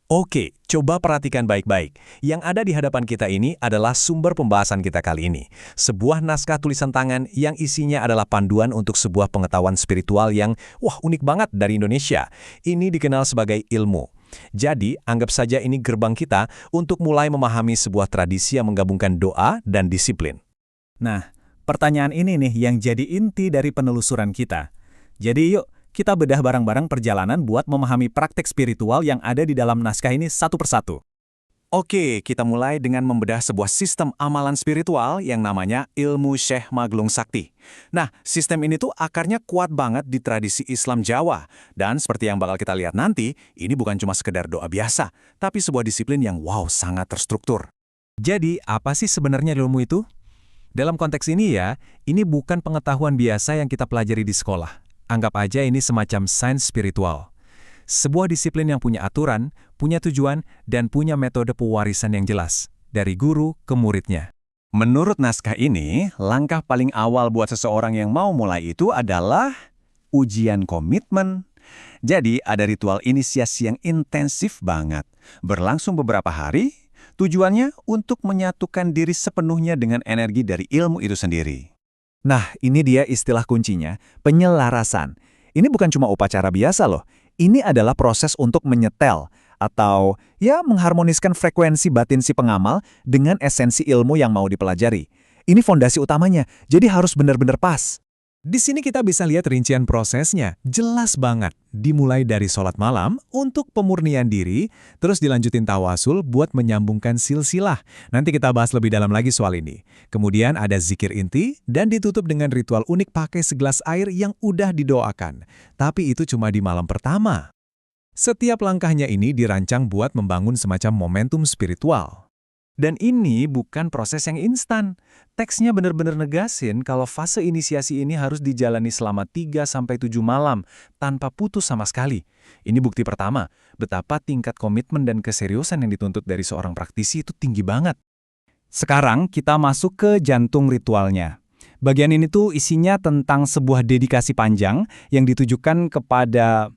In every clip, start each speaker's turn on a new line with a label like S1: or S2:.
S1: Oke, coba perhatikan baik-baik. Yang ada di hadapan kita ini adalah sumber pembahasan kita kali ini. Sebuah naskah tulisan tangan yang isinya adalah panduan untuk sebuah pengetahuan spiritual yang, unik banget dari Indonesia. Ini dikenal sebagai ilmu. Jadi, anggap saja ini gerbang kita untuk mulai memahami sebuah tradisi yang menggabungkan doa dan disiplin.
S2: Nah, pertanyaan ini nih yang jadi inti dari penelusuran kita. Jadi yuk, kita bedah barang-barang perjalanan buat memahami praktek spiritual yang ada di dalam naskah ini satu persatu.
S1: Oke, kita mulai dengan membedah sebuah sistem amalan spiritual yang namanya ilmu Syekh Maglung Sakti. Nah, sistem ini tuh akarnya kuat banget di tradisi Islam Jawa. Dan seperti yang bakal kita lihat nanti, ini bukan cuma sekedar doa biasa, tapi sebuah disiplin yang sangat terstruktur.
S2: Jadi, apa sih sebenarnya ilmu itu? Dalam konteks ini ya, ini bukan pengetahuan biasa yang kita pelajari di sekolah. Anggap aja ini semacam sains spiritual. Sebuah disiplin yang punya aturan, punya tujuan, dan punya metode pewarisan yang jelas, dari guru ke muridnya.
S1: Menurut naskah ini, langkah paling awal buat seseorang yang mau mulai itu adalah ujian komitmen. Jadi, ada ritual inisiasi yang intensif banget, berlangsung beberapa hari, tujuannya untuk menyatukan diri sepenuhnya dengan energi dari ilmu itu sendiri.
S2: Nah, ini dia istilah kuncinya, penyelarasan. Ini bukan cuma upacara biasa loh. Ini adalah proses untuk menyetel atau mengharmoniskan frekuensi batin si pengamal dengan esensi ilmu yang mau dipelajari. Ini fondasi utamanya, jadi harus benar-benar pas. Di sini kita bisa lihat rincian prosesnya, jelas banget. Dimulai dari sholat malam untuk pemurnian diri, terus dilanjutin tawasul buat menyambungkan silsilah. Nanti kita bahas lebih dalam lagi soal ini. Kemudian ada zikir inti, dan ditutup dengan ritual unik pakai segelas air yang udah didoakan. Tapi itu cuma di malam pertama. Setiap langkahnya ini dirancang buat membangun semacam momentum spiritual. Dan ini bukan proses yang instan. Teksnya benar-benar negasin kalau fase inisiasi ini harus dijalani selama 3-7 malam, tanpa putus sama sekali. Ini bukti pertama, betapa tingkat komitmen dan keseriusan yang dituntut dari seorang praktisi itu tinggi banget. Sekarang kita masuk ke jantung ritualnya. Bagian ini tuh isinya tentang sebuah dedikasi panjang yang ditujukan kepada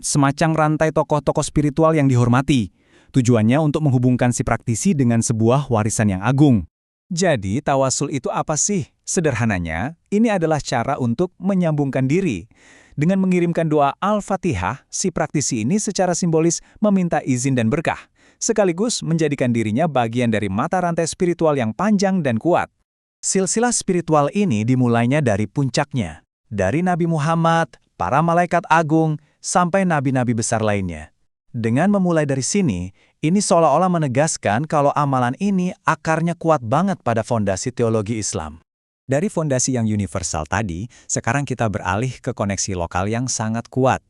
S2: semacam rantai tokoh-tokoh spiritual yang dihormati. Tujuannya untuk menghubungkan si praktisi dengan sebuah warisan yang agung. Jadi, tawasul itu apa sih? Sederhananya, ini adalah cara untuk menyambungkan diri. Dengan mengirimkan doa Al-Fatihah, si praktisi ini secara simbolis meminta izin dan berkah, sekaligus menjadikan dirinya bagian dari mata rantai spiritual yang panjang dan kuat. Silsilah spiritual ini dimulainya dari puncaknya, dari Nabi Muhammad, para malaikat agung, sampai nabi-nabi besar lainnya. Dengan memulai dari sini, ini seolah-olah menegaskan kalau amalan ini akarnya kuat banget pada fondasi teologi Islam. Dari fondasi yang universal tadi, sekarang kita beralih ke koneksi lokal yang sangat kuat.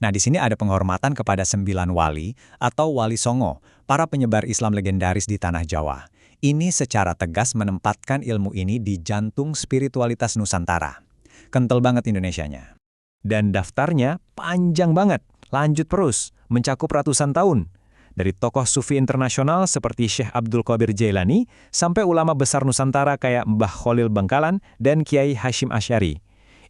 S2: Nah, di sini ada penghormatan kepada 9 wali atau wali songo, para penyebar Islam legendaris di tanah Jawa. Ini secara tegas menempatkan ilmu ini di jantung spiritualitas Nusantara. Kental banget Indonesianya. Dan daftarnya panjang banget, lanjut terus, mencakup ratusan tahun. Dari tokoh sufi internasional seperti Syekh Abdul Qadir Jailani sampai ulama besar Nusantara kayak Mbah Khalil Bangkalan dan Kiai Hashim Asy'ari.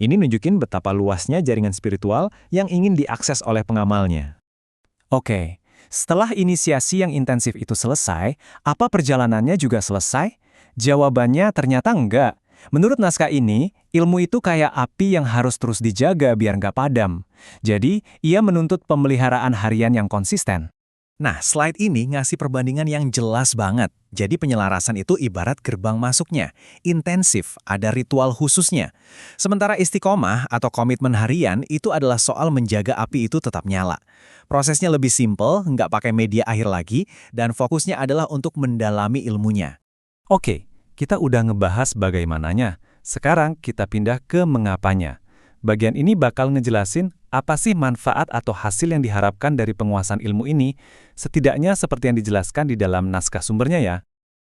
S2: Ini nunjukin betapa luasnya jaringan spiritual yang ingin diakses oleh pengamalnya. Oke, setelah inisiasi yang intensif itu selesai, apa perjalanannya juga selesai? Jawabannya ternyata enggak. Menurut naskah ini, ilmu itu kayak api yang harus terus dijaga biar nggak padam. Jadi, ia menuntut pemeliharaan harian yang konsisten. Nah, slide ini ngasih perbandingan yang jelas banget. Jadi penyelarasan itu ibarat gerbang masuknya. Intensif, ada ritual khususnya. Sementara istiqomah atau komitmen harian itu adalah soal menjaga api itu tetap nyala. Prosesnya lebih simpel, nggak pakai media akhir lagi, dan fokusnya adalah untuk mendalami ilmunya. Oke. Kita udah ngebahas bagaimananya, sekarang kita pindah ke mengapanya. Bagian ini bakal ngejelasin apa sih manfaat atau hasil yang diharapkan dari penguasaan ilmu ini, setidaknya seperti yang dijelaskan di dalam naskah sumbernya ya.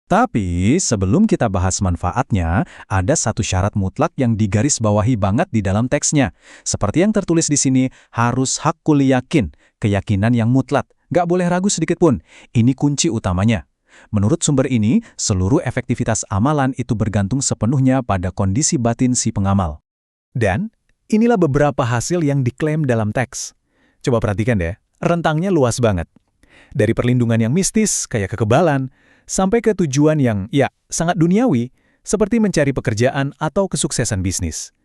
S2: Tapi sebelum kita bahas manfaatnya, ada satu syarat mutlak yang digarisbawahi banget di dalam teksnya. Seperti yang tertulis di sini, harus hakul yakin, keyakinan yang mutlak, nggak boleh ragu sedikit pun. Ini kunci utamanya. Menurut sumber ini, seluruh efektivitas amalan itu bergantung sepenuhnya pada kondisi batin si pengamal. Dan, inilah beberapa hasil yang diklaim dalam teks. Coba perhatikan deh, rentangnya luas banget.
S3: Dari perlindungan yang mistis, kayak kekebalan, sampai ke tujuan yang, ya, sangat duniawi, seperti mencari pekerjaan atau kesuksesan bisnis.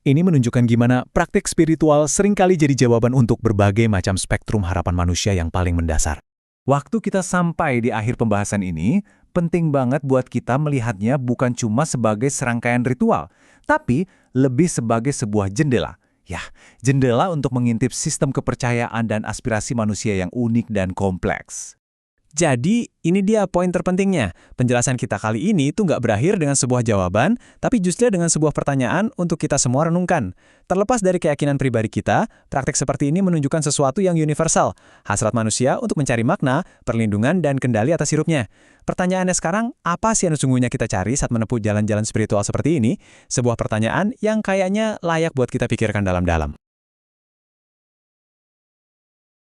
S3: Ini menunjukkan gimana praktik spiritual seringkali jadi jawaban untuk berbagai macam spektrum harapan manusia yang paling mendasar.
S1: Waktu kita sampai di akhir pembahasan ini, penting banget buat kita melihatnya bukan cuma sebagai serangkaian ritual, tapi lebih sebagai sebuah jendela. Ya, jendela untuk mengintip sistem kepercayaan dan aspirasi manusia yang unik dan kompleks. Jadi, ini dia poin terpentingnya. Penjelasan kita kali ini tuh nggak berakhir dengan sebuah jawaban, tapi justru dengan sebuah pertanyaan untuk kita semua renungkan. Terlepas dari keyakinan pribadi kita, praktek seperti ini menunjukkan sesuatu yang universal, hasrat manusia untuk mencari makna, perlindungan, dan kendali atas hidupnya. Pertanyaannya sekarang, apa sih yang sesungguhnya kita cari saat menempuh jalan-jalan spiritual seperti ini? Sebuah pertanyaan yang kayaknya layak buat kita pikirkan dalam-dalam.